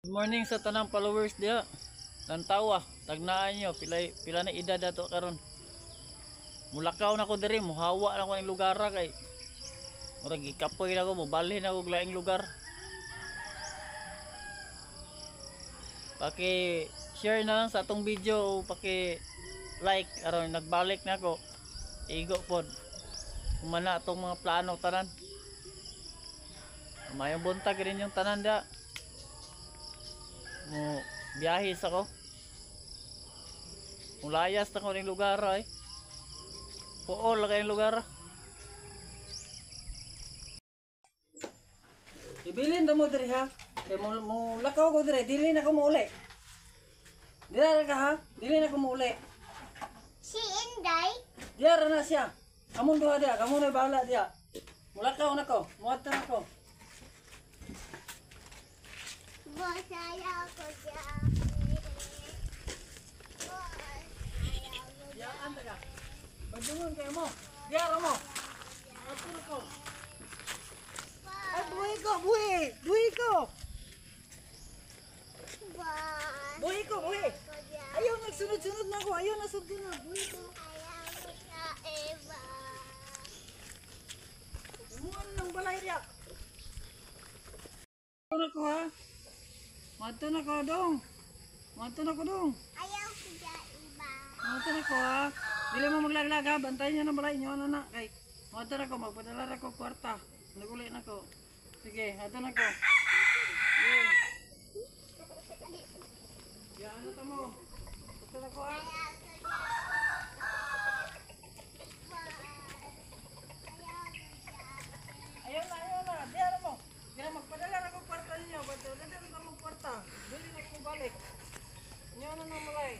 Good morning sa tanang followers dia. Tantawa, tagnaan nyo, pila na edad dato karon. Mulakaw na ko diri, muhawa na ko ng lugar kay murag ikapoy na ko, mubalhin na ko laing lugar. Paki share na lang sa atong video, paki like aron nagbalik na ko. Igo pod. Kumana atong mga plano tanan. Mayong buntag rin yung tanan da. Mo biyahis ako. Mulayas na ko ng lugar ay. Puol kayong lugar. Ibilin na mo diri ha. Kaya mo lakaw ko diri, dili na ko muuli. Dira ka ha, dili na ko muuli. Si Inday? Dira na siya. Amon duha dia, kamo na bahala dia. Mulakaw na ko, muadto na ko. Bosaya ko dyan. Yaan taga. Badungon kayo mo. Dira mo. Muadto na ko. Ay buhi ko, buhi. Buhi ko. Buhi ko, buhi. Ayaw nagsunod-sunod na ko. Ayaw nasugod na. Buhi ko. Ayaw ko sa iba. Umuan ng balay dia. Muadto na ko ha. Muadto na ko dong. Muadto na ko dong. Ayaw ko sa iba. Muadto na ko ha. Dili mo maglaglag ha. Bantayan nyo ng balay nyo. Ano na. Kay muadto na ko. Magpadala na ko kwarta. Naguli na ko. Sige, muadto na ko. Yun. Yan, ano ta mo? Muadto na ko ha. Ayaw na. Diyan mo. Diyan magpadala na ko kwarta ninyo. Padala na ko kwarta. Dili na ko balik. Inyo na ng malay.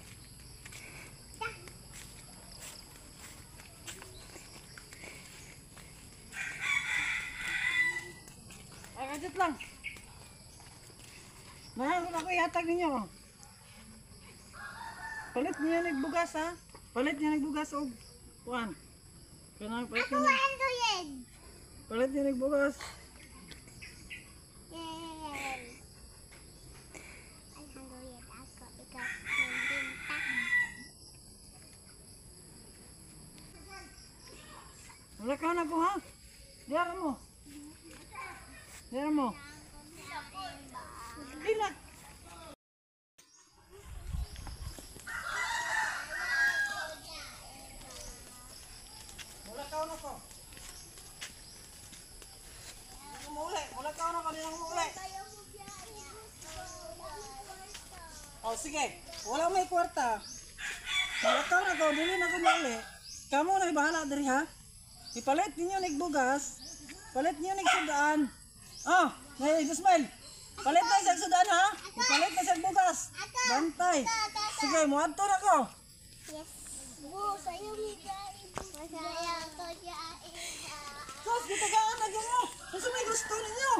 Ay, kadit lang. Mahal ako ihatag ninyo. Palit niya nagbugas ha. Palit niya nagbugas og kuan. Kanang palit Ako niya. ang tuyed. Palit niya nagbugas. Yay. Ang tuyed ako. Ikaw yung bintang. Wala ka na ko ha. Diyan mo. Diyan mo. Dila. Wala ka na ko. Muli. Wala ka na ko din ang muli. Oh sige. Wala may kwarta. Wala ka na ko. Dili na ko muli. Kamu na bahala diri ha. Ipalit ninyo nagbugas. Palit ninyo nagsudaan. Oh, may Ismail. Palit na sa sudan ha. Ipalit na sa bugas. Bantay. Sige, muadto na ko. Yes. Bu, sa'yo bigay. Masaya ko sa iba. Sos, gitagaan na mo. Kasi may gusto ninyo.